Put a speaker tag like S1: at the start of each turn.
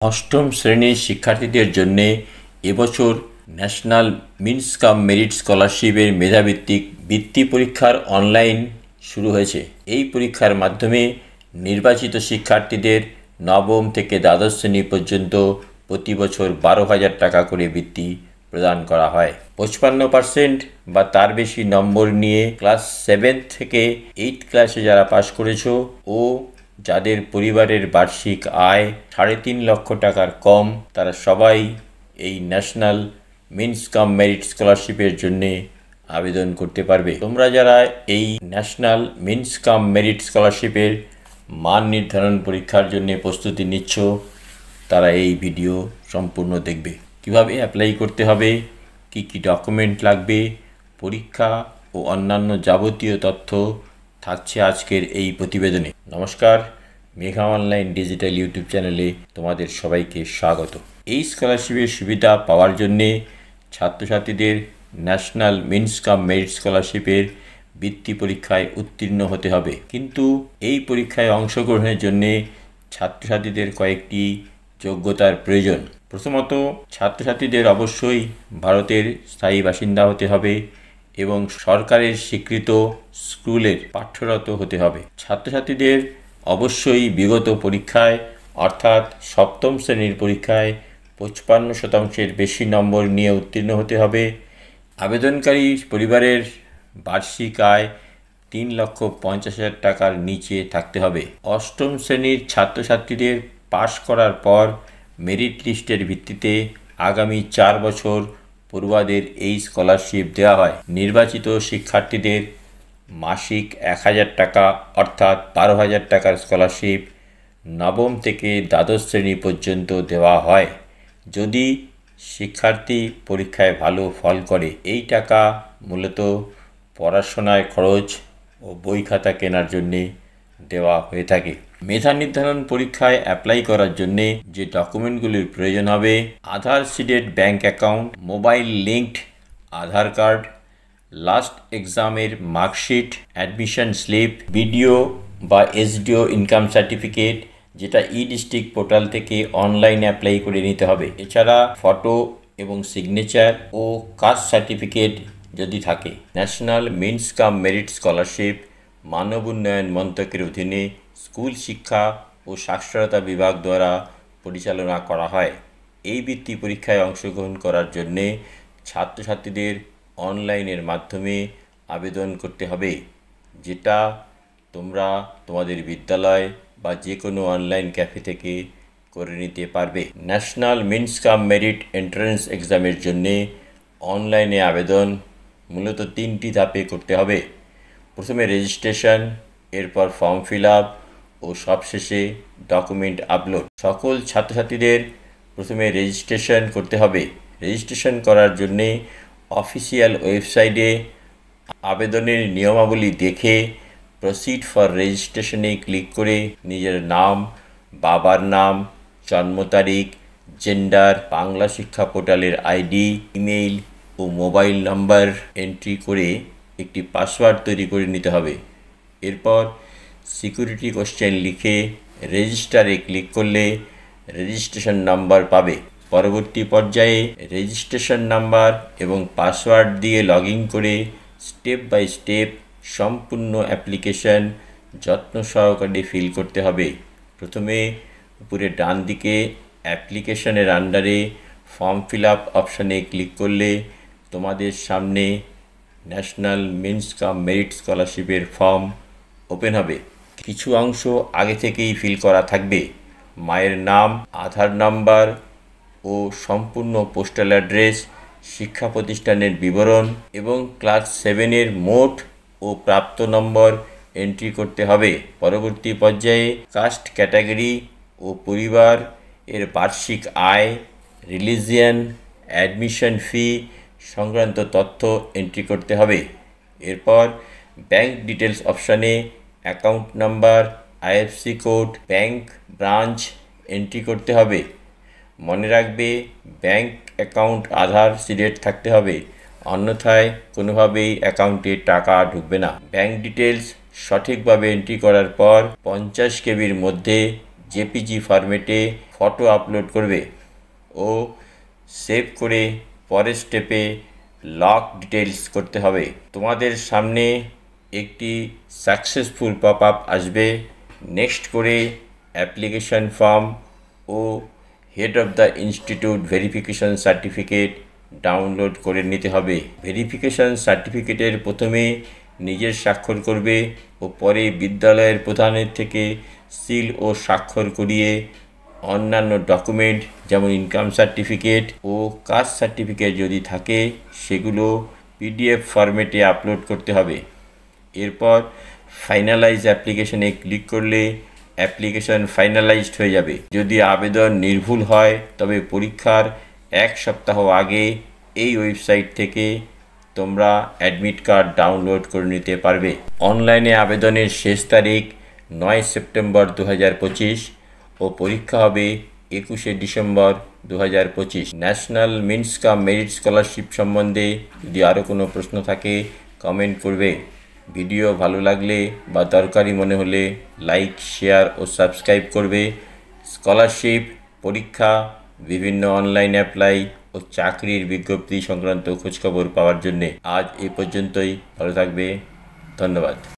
S1: অষ্টম শ্রেণীর শিক্ষার্থীদের জন্য এবছর ন্যাশনাল মিন্স কাম মেরিট স্কলারশিপের মেধাভিত্তিক বৃত্তি পরীক্ষার অনলাইন শুরু হয়েছে। এই পরীক্ষার মাধ্যমে নির্বাচিত শিক্ষার্থীদের নবম থেকে দ্বাদশ শ্রেণী পর্যন্ত প্রতি বছর 12,000 টাকা করে বৃত্তি প্রদান করা হয়। 55% বা তার বেশি নম্বর নিয়ে ক্লাস 7 থেকে 8 ক্লাসে যারা পাশ করেছো ও যাদের পরিবারের বার্ষিক আয় 3.5 লক্ষ টাকার কম, তারা সবাই এই ন্যাশনাল মিন্স কাম মেরিট স্কলারশিপের জন্য আবেদন করতে পারবে। তোমরা যারা এই ন্যাশনাল মিন্স কাম মেরিট স্কলারশিপের মান নির্ধারণ পরীক্ষার জন্য প্রস্তুতি নিচ্ছ, তারা এই ভিডিও সম্পূর্ণ দেখবে। কিভাবে অ্যাপ্লাই করতে হবে, কি কি ডকুমেন্ট লাগবে, পরীক্ষা ও অন্যান্য যাবতীয় তথ্য থাকছে আজকের এই প্রতিবেদনে। নমস্কার, মেঘা অনলাইন ডিজিটাল ইউটিউব চ্যানেলে তোমাদের সবাইকে স্বাগত। এই স্কলারশিপের সুবিধা পাওয়ার জন্যে ছাত্রছাত্রীদের ন্যাশনাল মিন্স কাম মেরিট স্কলারশিপের বৃত্তি পরীক্ষায় উত্তীর্ণ হতে হবে। কিন্তু এই পরীক্ষায় অংশগ্রহণের জন্যে ছাত্রছাত্রীদের কয়েকটি যোগ্যতার প্রয়োজন। প্রথমত, ছাত্রছাত্রীদের অবশ্যই ভারতের স্থায়ী বাসিন্দা হতে হবে এবং সরকারের স্বীকৃত স্কুলের পাঠ্যরত হতে হবে। ছাত্রছাত্রীদের অবশ্যই বিগত পরীক্ষায় অর্থাৎ সপ্তম শ্রেণীর পরীক্ষায় 55% বেশি নম্বর নিয়ে উত্তীর্ণ হতে হবে। আবেদনকারী পরিবারের বার্ষিক আয় 3,50,000 টাকার নিচে থাকতে হবে। অষ্টম শ্রেণীর ছাত্রছাত্রীদের পাশ করার পর মেরিট লিস্টের ভিত্তিতে আগামী 4 বছর পড়ুয়াদের এই স্কলারশিপ দেওয়া হয়। নির্বাচিত শিক্ষার্থীদের মাসিক 1,000 টাকা অর্থাৎ 12,000 টাকার স্কলারশিপ নবম থেকে দ্বাদশ শ্রেণী পর্যন্ত দেওয়া হয়। যদি শিক্ষার্থী পরীক্ষায় ভালো ফল করে, এই টাকা মূলত পড়াশোনায় খরচ ও বই খাতা কেনার জন্যে দেওয়া হয়ে থাকে। মেধা নির্ধারণ পরীক্ষায় অ্যাপ্লাই করার জন্যে যে ডকুমেন্টগুলির প্রয়োজন হবে: Aadhaar seeded bank account, mobile linked Aadhaar card, last এক্সামের মার্কশিট, অ্যাডমিশন স্লিপ, বিডিও বা এসডিও ইনকাম সার্টিফিকেট, যেটা ডিস্ট্রিক্ট পোর্টাল থেকে অনলাইন অ্যাপ্লাই করে নিতে হবে। এছাড়া ফটো এবং সিগনেচার ও কাস্ট সার্টিফিকেট যদি থাকে। National means cum merit scholarship মানব উন্নয়ন মন্ত্রকের অধীনে স্কুল শিক্ষা ও সাক্ষরতা বিভাগ দ্বারা পরিচালনা করা হয়। এই বৃত্তি পরীক্ষায় অংশগ্রহণ করার জন্যে ছাত্রছাত্রীদের অনলাইনের মাধ্যমে আবেদন করতে হবে, যেটা তোমরা তোমাদের বিদ্যালয় বা যে কোনো অনলাইন ক্যাফে থেকে করে নিতে পারবে। National means cum merit entrance এক্সামের জন্যে অনলাইনে আবেদন মূলত 3টি ধাপে করতে হবে। প্রথমে রেজিস্ট্রেশন, এরপর ফর্ম ফিল আপ ও সবশেষে ডকুমেন্ট আপলোড। সকল ছাত্রছাত্রীদের প্রথমে রেজিস্ট্রেশন করতে হবে। রেজিস্ট্রেশন করার জন্যে অফিসিয়াল ওয়েবসাইটে আবেদনের নিয়মাবলী দেখে প্রসিড ফর রেজিস্ট্রেশনে ক্লিক করে নিজের নাম, বাবার নাম, জন্ম তারিখ, জেন্ডার, বাংলা শিক্ষা পোর্টালের আইডি, ইমেইল ও মোবাইল নাম্বার এন্ট্রি করে একটি পাসওয়ার্ড তৈরি করে নিতে হবে। এরপর সিকিউরিটি কোশ্চেন লিখে রেজিস্টারে ক্লিক করলে রেজিস্ট্রেশন নাম্বার পাবে। পরবর্তী পর্যায়ে রেজিস্ট্রেশন নাম্বার এবং পাসওয়ার্ড দিয়ে লগ ইন করে স্টেপ বাই স্টেপ সম্পূর্ণ অ্যাপ্লিকেশন যত্ন সহকারে ফিল করতে হবে। প্রথমে উপরে ডান দিকে অ্যাপ্লিকেশনের আন্ডারে ফর্ম ফিল আপ অপশানে ক্লিক করলে তোমাদের সামনে ন্যাশনাল মিন্স কাম মেরিট স্কলারশিপের ফর্ম ওপেন হবে। কিছু অংশ আগে থেকেই ফিল করা থাকবে। মায়ের নাম, আধার নাম্বার ও সম্পূর্ণ পোস্টাল অ্যাড্রেস, শিক্ষা প্রতিষ্ঠানের বিবরণ এবং ক্লাস 7-এর মোট ও প্রাপ্ত নম্বর এন্ট্রি করতে হবে। পরবর্তী পর্যায়ে কাস্ট ক্যাটাগরি ও পরিবার এর বার্ষিক আয়, রিলিজিয়ান, অ্যাডমিশন ফি সংক্রান্ত তথ্য এন্ট্রি করতে হবে। এরপর ব্যাংক ডিটেলস অপশানে account number, IFC code, bank branch entry করতে হবে। মনে রাখবে, ব্যাংক অ্যাকাউন্ট আধার সিডেড থাকতে হবে, অন্যথায় কোনোভাবেই অ্যাকাউন্টে টাকা ঢুকবে না। ব্যাংক ডিটেলস সঠিকভাবে এন্ট্রি করার পর 50 কেবির মধ্যে জেপিজি ফরম্যাটে ফটো আপলোড করবে ও সেভ করে পরের স্টেপে লক ডিটেলস করতে হবে। তোমাদের সামনে একটি সাকসেসফুল পপ আপ আসবে। নেক্সট করে অ্যাপ্লিকেশন ফর্ম ও head of the institute verification certificate download করে নিতে হবে। ভেরিফিকেশন সার্টিফিকেটের প্রথমে নিজের স্বাক্ষর করবে ও পরে বিদ্যালয়ের প্রধানের থেকে সিল ও স্বাক্ষর করিয়ে অন্যান্য ডকুমেন্ট যেমন ইনকাম সার্টিফিকেট ও কাস্ট সার্টিফিকেট যদি থাকে সেগুলো পিডিএফ ফরম্যাটে আপলোড করতে হবে। এরপর ফাইনালাইজ অ্যাপ্লিকেশনে ক্লিক করলে অ্যাপ্লিকেশন ফাইনালাইজড হয়ে যাবে। যদি আবেদন নির্ভুল হয় তবে পরীক্ষার 1 সপ্তাহ আগে এই ওয়েবসাইট থেকে তোমরা অ্যাডমিট কার্ড ডাউনলোড করে নিতে পারবে। অনলাইনে আবেদনের শেষ তারিখ 9 সেপ্টেম্বর 2025 ও পরীক্ষা হবে 21 December 2025। National means cum merit scholarship সম্বন্ধে যদি আরও কোনো প্রশ্ন থাকে কমেন্ট করবে। ভিডিও ভালো লাগলে বা দরকারি মনে হলে লাইক, শেয়ার ও সাবস্ক্রাইব করবে। স্কলারশিপ, পরীক্ষা, বিভিন্ন অনলাইন অ্যাপ্লাই ও চাকরির বিজ্ঞপ্তি সংক্রান্ত খোঁজখবর পাওয়ার জন্যে আজ এ পর্যন্তই। ভালো থাকবে। ধন্যবাদ।